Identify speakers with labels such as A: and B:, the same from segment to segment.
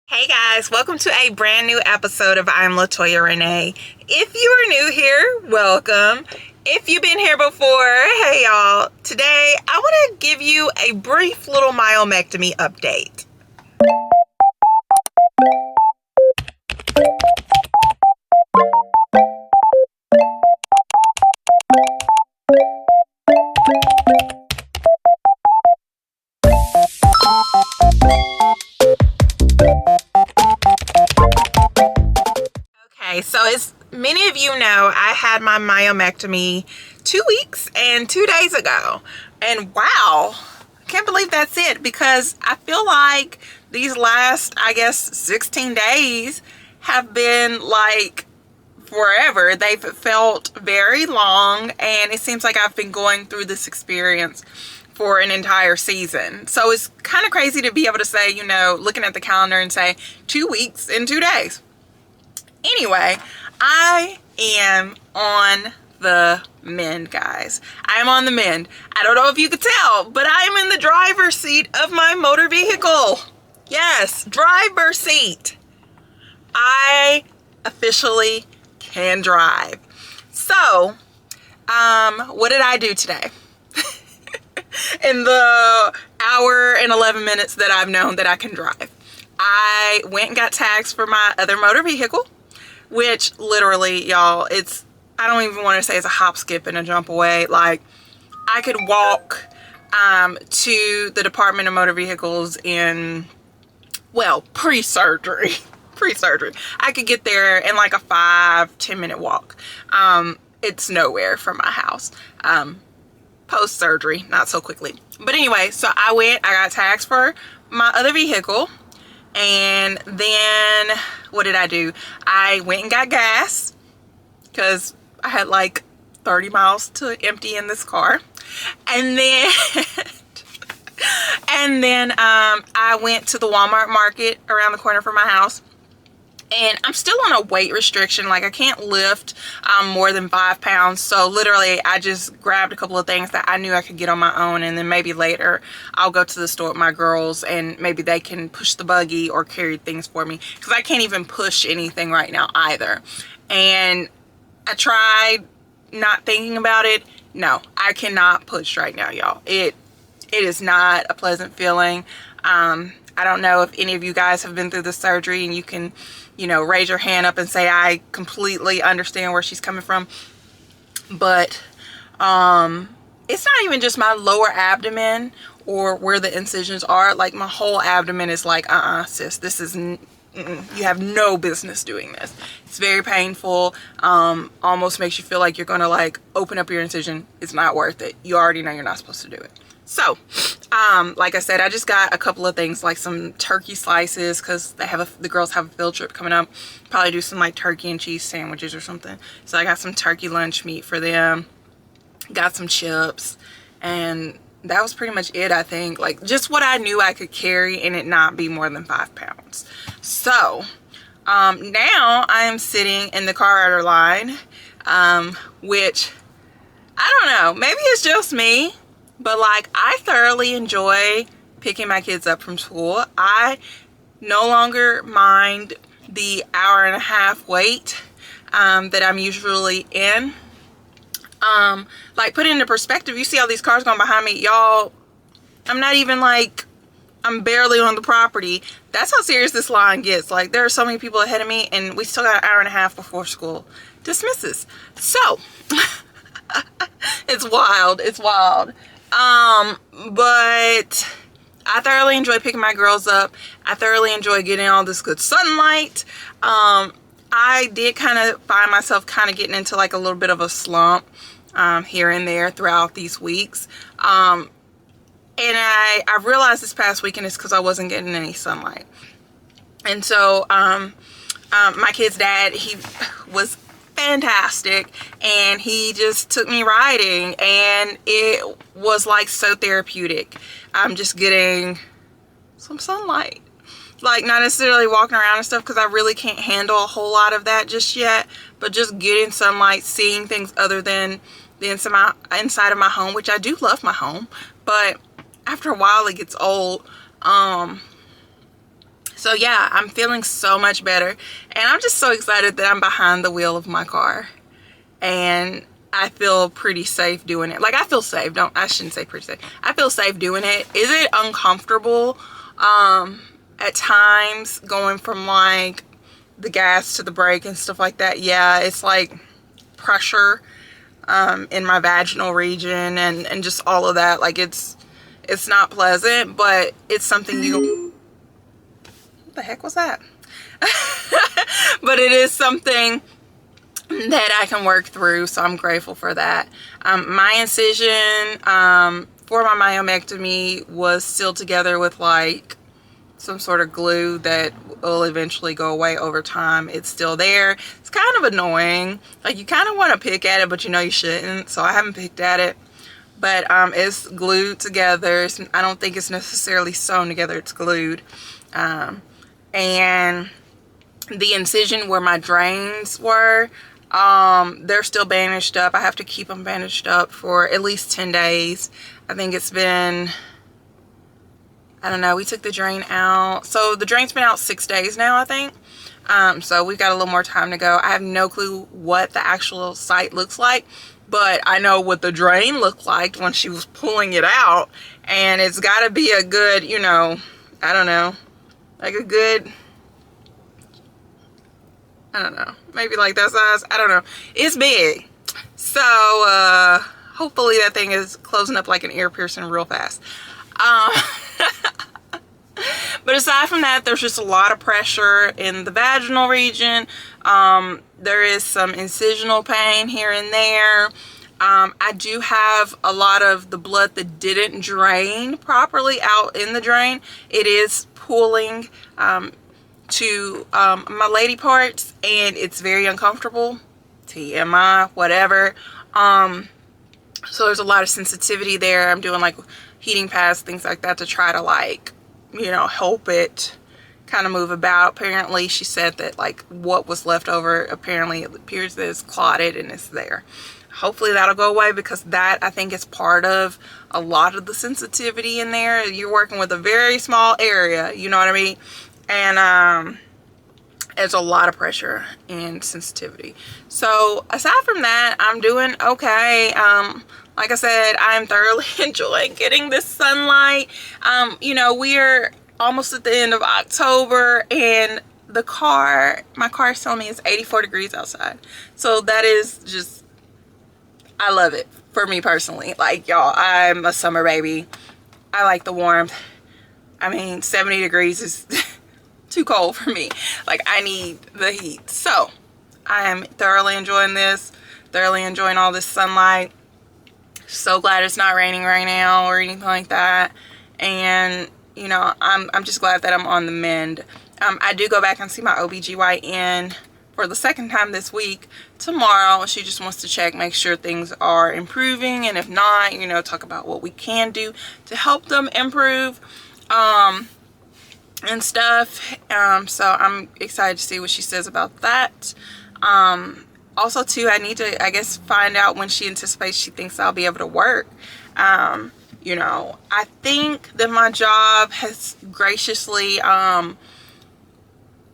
A: Hey guys, welcome to a brand new episode of I'm Latoya Renee. If you are new here, welcome. If you've been here before, hey y'all. Today I want to give you a brief little myomectomy update. Okay, so as many of you know, I had my myomectomy 2 weeks and 2 days ago. And wow, I can't believe that's it, because I feel like these last, 16 days have been like forever. They've felt very long, and it seems like I've been going through this experience for an entire season. So it's kind of crazy to be able to say, looking at the calendar and say 2 weeks and 2 days. Anyway, I am on the mend, guys. I am on the mend. I don't know if you could tell, but I am in the driver's seat of my motor vehicle. Yes, driver's seat. I officially can drive. So, what did I do today? In the hour and 11 minutes that I've known that I can drive, I went and got tags for my other motor vehicle, which literally, y'all, I don't even want to say it's a hop, skip, and a jump away. Like, I could walk to the Department of Motor Vehicles in, well, pre-surgery. I could get there in like a 5-10 minute walk. It's nowhere from my house. Post-surgery, not so quickly. But anyway, so I got tags for my other vehicle. And then what did I do? I went and got gas, because I had like 30 miles to empty in this car. And then I went to the Walmart market around the corner from my house. And I'm still on a weight restriction. Like, I can't lift more than 5 pounds. So literally, I just grabbed a couple of things that I knew I could get on my own. And then maybe later, I'll go to the store with my girls, and maybe they can push the buggy or carry things for me, because I can't even push anything right now either. And I tried not thinking about it. No, I cannot push right now, y'all. It is not a pleasant feeling. I don't know if any of you guys have been through the surgery, and you can, raise your hand up and say, I completely understand where she's coming from. But it's not even just my lower abdomen or where the incisions are. Like, my whole abdomen is like, sis, this is, you have no business doing this. It's very painful. Almost makes you feel like you're going to like open up your incision. It's not worth it. You already know you're not supposed to do it. So, like I said, I just got a couple of things, like some turkey slices, because the girls have a field trip coming up. Probably do some like turkey and cheese sandwiches or something. So I got some turkey lunch meat for them. Got some chips, and that was pretty much it, I think. Like, just what I knew I could carry and it not be more than 5 pounds. So, now I am sitting in the car rider line, which, I don't know, maybe it's just me. But like, I thoroughly enjoy picking my kids up from school. I no longer mind the hour-and-a-half wait that I'm usually in. Like, put it into perspective, you see all these cars going behind me, y'all. I'm not even like, I'm barely on the property. That's how serious this line gets. Like, there are so many people ahead of me, and we still got an hour-and-a-half before school dismisses. So it's wild. But I thoroughly enjoy picking my girls up. I thoroughly enjoy getting all this good sunlight. I did kind of find myself kind of getting into like a little bit of a slump here and there throughout these weeks. And I realized this past weekend is because I wasn't getting any sunlight. And so my kid's dad, he was fantastic, and he just took me riding, and it was like so therapeutic. I'm just getting some sunlight, like not necessarily walking around and stuff, because I really can't handle a whole lot of that just yet, but just getting sunlight, seeing things other than the inside of my home, which I do love my home, but after a while it gets old. So yeah, I'm feeling so much better, and I'm just so excited that I'm behind the wheel of my car, and I feel pretty safe doing it. Like, I feel safe. I shouldn't say pretty safe. I feel safe doing it. Is it uncomfortable at times, going from like the gas to the brake and stuff like that? Yeah, it's like pressure in my vaginal region and just all of that. Like, it's not pleasant, but it's something you... What the heck was that? But it is something that I can work through, so I'm grateful for that. My incision for my myomectomy was still together with like some sort of glue that will eventually go away over time. It's still there. It's kind of annoying. Like, you kind of want to pick at it, but you know you shouldn't, so I haven't picked at it. But it's glued together. I don't think it's necessarily sewn together, it's glued. And the incision where my drains were, they're still bandaged up. I have to keep them bandaged up for at least 10 days. I think it's been, I don't know, we took the drain out. So the drain's been out 6 days now, I think. So we've got a little more time to go. I have no clue what the actual site looks like, but I know what the drain looked like when she was pulling it out. And it's got to be a good, you know, I don't know, like a good, I don't know, maybe like that size. I don't know. It's big. So hopefully that thing is closing up like an ear piercing real fast. But aside from that, there's just a lot of pressure in the vaginal region. There is some incisional pain here and there. I do have a lot of the blood that didn't drain properly out in the drain. It is pooling to my lady parts, and it's very uncomfortable. TMI, whatever. So there's a lot of sensitivity there. I'm doing like heating pads, things like that, to try to, like, you know, help it kind of move about. Apparently she said that like what was left over, apparently it appears that it's clotted and it's there. Hopefully that'll go away, because that, I think, is part of a lot of the sensitivity in there. You're working with a very small area, you know what I mean? And there's a lot of pressure and sensitivity. So aside from that, I'm doing okay. Like I said, I'm thoroughly enjoying getting this sunlight. You know, we're almost at the end of October, and my car is telling me it's 84 degrees outside. So that is just, I love it for me personally. Like, y'all, I'm a summer baby. I like the warmth. I mean, 70 degrees is too cold for me. Like, I need the heat. So I am thoroughly enjoying this, thoroughly enjoying all this sunlight. So glad it's not raining right now or anything like that. And you know, I'm just glad that I'm on the mend. I do go back and see my OBGYN for the second time this week tomorrow. She just wants to check, make sure things are improving, and if not, you know, talk about what we can do to help them improve and stuff. So I'm excited to see what she says about that. Also too, I need to, I guess, find out when she anticipates she thinks I'll be able to work. You know, I think that my job has graciously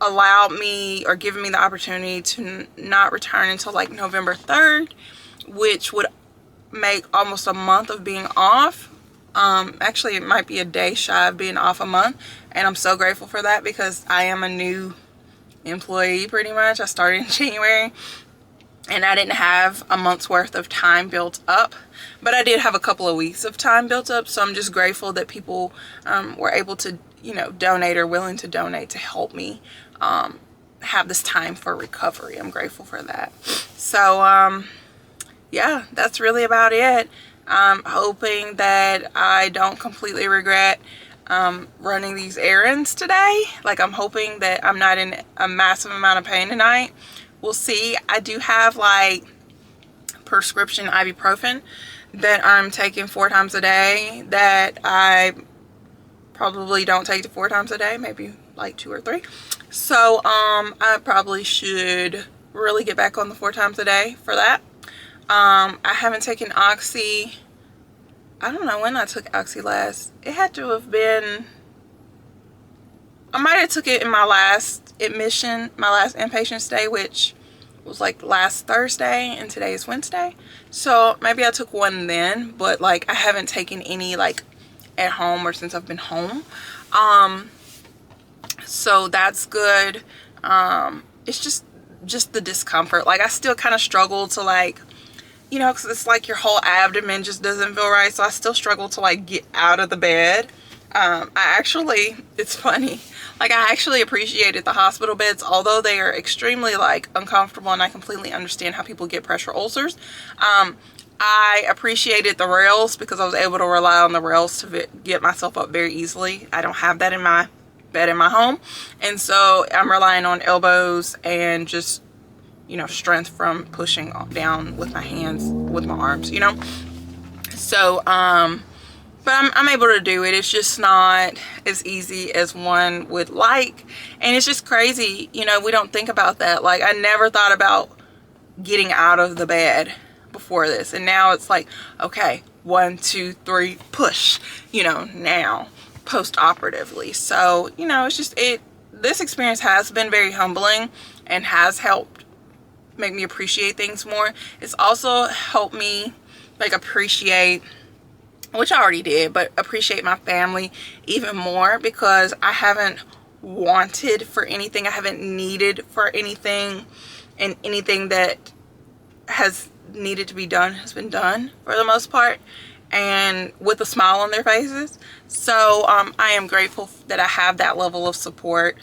A: allowed me, or given me the opportunity to not return until like November 3rd, which would make almost a month of being off. Actually, it might be a day shy of being off a month, and I'm so grateful for that, because I am a new employee pretty much. I started in January, and I didn't have a month's worth of time built up, but I did have a couple of weeks of time built up. So I'm just grateful that people were able to, you know, donate, or willing to donate, to help me have this time for recovery. I'm grateful for that. So yeah, that's really about it. I'm hoping that I don't completely regret running these errands today. Like, I'm hoping that I'm not in a massive amount of pain tonight. We'll see. I do have like prescription ibuprofen that I'm taking 4 times a day, that I probably don't take 4 times a day, maybe like 2 or 3. So I probably should really get back on the 4 times a day for that. I haven't taken Oxy. I don't know when I took Oxy last. It had to have been I might have took it in my last admission, my last inpatient stay, which was like last Thursday, and today is Wednesday. So maybe I took one then, but like I haven't taken any like at home or since I've been home. So that's good. It's just the discomfort. Like I still kind of struggle to like, you know, because it's like your whole abdomen just doesn't feel right. So I still struggle to like get out of the bed. It's funny. Like I actually appreciated the hospital beds, although they are extremely like uncomfortable, and I completely understand how people get pressure ulcers. I appreciated the rails because I was able to rely on the rails to get myself up very easily. I don't have that in my bed in my home, and so I'm relying on elbows and just, you know, strength from pushing down with my hands, with my arms, you know. So but I'm able to do it. It's just not as easy as one would like, and it's just crazy, you know. We don't think about that. Like I never thought about getting out of the bed before this, and now it's like, okay, 1 2 3 push, you know, now post-operatively. So, you know, it's just this experience has been very humbling and has helped make me appreciate things more. It's also helped me like appreciate, which I already did, but appreciate my family even more, because I haven't wanted for anything, I haven't needed for anything, and anything that has needed to be done has been done for the most part, and with a smile on their faces. So I am grateful that I have that level of support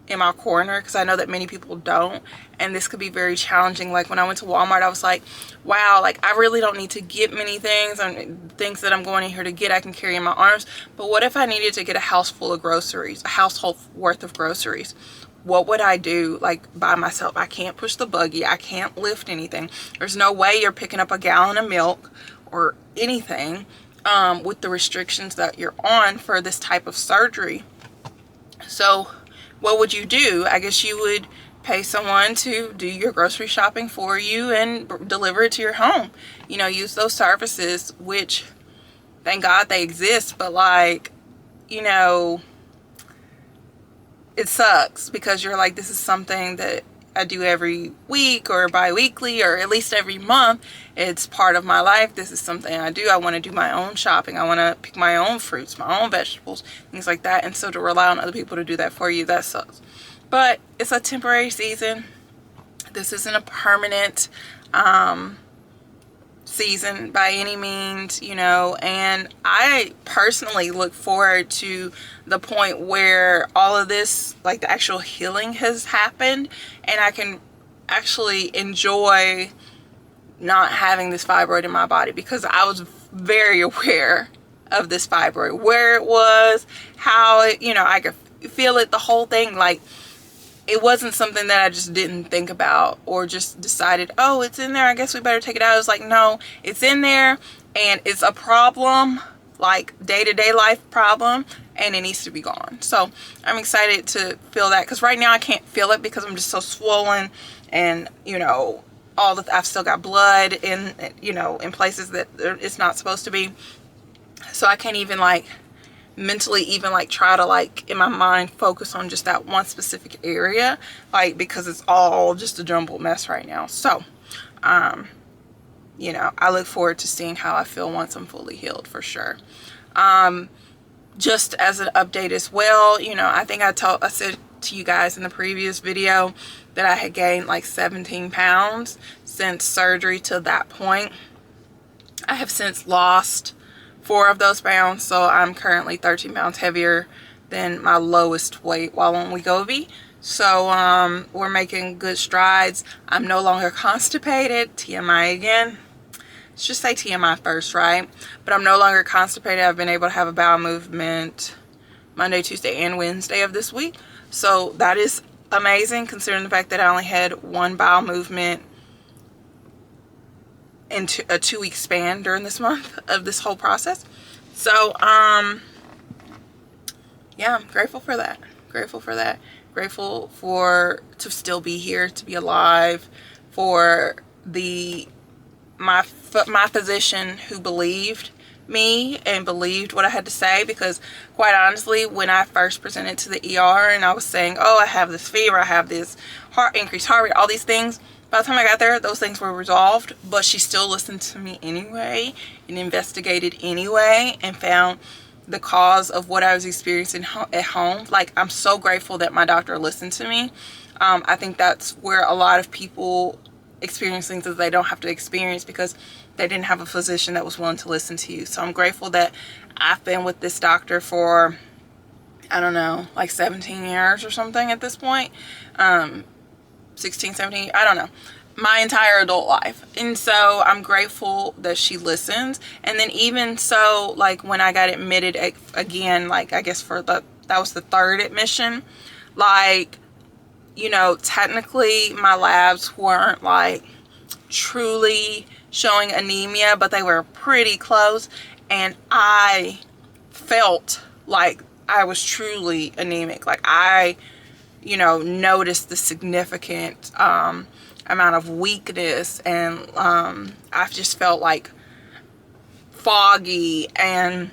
A: in my corner, because I know that many people don't, and this could be very challenging. Like when I went to Walmart, I was like, wow, like I really don't need to get many things, and things that I'm going in here to get I can carry in my arms. But what if I needed to get a house full of groceries, a household worth of groceries? What would I do like by myself? I can't push the buggy, I can't lift anything. There's no way you're picking up a gallon of milk or anything with the restrictions that you're on for this type of surgery. So what would you do? I guess you would pay someone to do your grocery shopping for you and deliver it to your home. You know, use those services, which thank God they exist, but like, you know, it sucks because you're like, this is something that I do every week or bi-weekly or at least every month. It's part of my life. This is something I do. I want to do my own shopping. I want to pick my own fruits, my own vegetables, things like that. And so to rely on other people to do that for you, that sucks. But it's a temporary season. This isn't a permanent season by any means, you know. And I personally look forward to the point where all of this, like the actual healing has happened, and I can actually enjoy not having this fibroid in my body, because I was very aware of this fibroid, where it was, how it, you know, I could feel it, the whole thing. Like it wasn't something that I just didn't think about or just decided, oh, it's in there, I guess we better take it out. It was like, no, it's in there, and it's a problem, like day-to-day life problem, and it needs to be gone. So I'm excited to feel that, because right now I can't feel it because I'm just so swollen, and you know, I've still got blood in, you know, in places that it's not supposed to be. So I can't even like mentally even like try to like in my mind focus on just that one specific area, like because it's all just a jumbled mess right now. So you know, I look forward to seeing how I feel once I'm fully healed, for sure. Just as an update as well, you know, I think I said to you guys in the previous video that I had gained like 17 pounds since surgery to that point. I have since lost 4 of those pounds, so I'm currently 13 pounds heavier than my lowest weight while on Wegovy. So we're making good strides. I'm no longer constipated. TMI again. Let's just say TMI first, right? But I'm no longer constipated. I've been able to have a bowel movement Monday, Tuesday, and Wednesday of this week. So that is amazing, considering the fact that I only had 1 bowel movement in a 2-week span during this month of this whole process. So yeah, I'm grateful for that. Grateful for that. Grateful to still be here, to be alive, for my physician who believed me and believed what I had to say, because quite honestly, when I first presented to the ER and I was saying, oh, I have this fever, I have this increased heart rate, all these things, by the time I got there, those things were resolved. But she still listened to me anyway and investigated anyway and found the cause of what I was experiencing at home. Like, I'm so grateful that my doctor listened to me. I think that's where a lot of people experience things that they don't have to experience because they didn't have a physician that was willing to listen to you. So I'm grateful that I've been with this doctor for, I don't know, like 17 years or something at this point. 16, 17, I don't know, my entire adult life. And so I'm grateful that she listens. And then even so, like when I got admitted again, like I guess that was the third admission, like, you know, technically my labs weren't like truly showing anemia, but they were pretty close. And I felt like I was truly anemic. Like I, you know, noticed the significant amount of weakness, and I've just felt like foggy and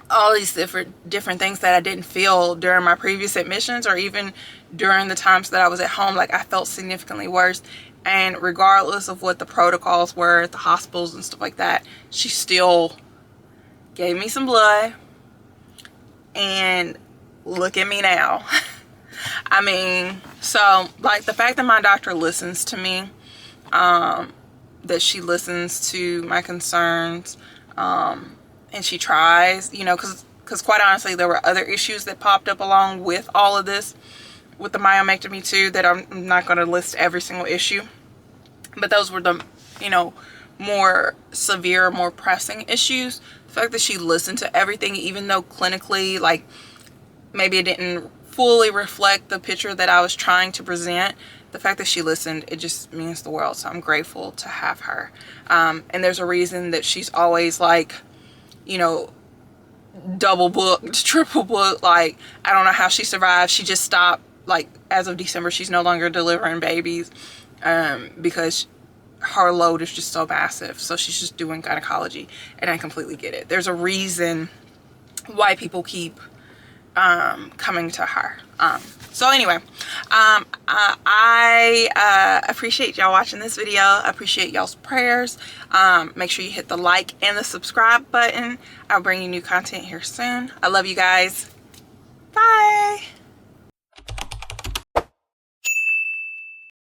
A: all these different things that I didn't feel during my previous admissions or even during the times that I was at home. Like I felt significantly worse. And regardless of what the protocols were at the hospitals and stuff like that, she still gave me some blood, and look at me now. I mean, so like the fact that my doctor listens to me, that she listens to my concerns, and she tries, you know, because quite honestly, there were other issues that popped up along with all of this, with the myomectomy too, that I'm not going to list every single issue, but those were the, you know, more severe, more pressing issues. The fact that she listened to everything, even though clinically, like, maybe it didn't fully reflect the picture that I was trying to present, the fact that she listened, it just means the world. So I'm grateful to have her. And there's a reason that she's always like, you know, double booked, triple booked. Like, I don't know how she survived. She just stopped, like, as of December, she's no longer delivering babies, because her load is just so massive. So she's just doing gynecology, and I completely get it. There's a reason why people keep coming to her. So anyway, I appreciate y'all watching this video. I appreciate y'all's prayers. Make sure you hit the like and the subscribe button. I'll bring you new content here soon. I love you guys. Bye.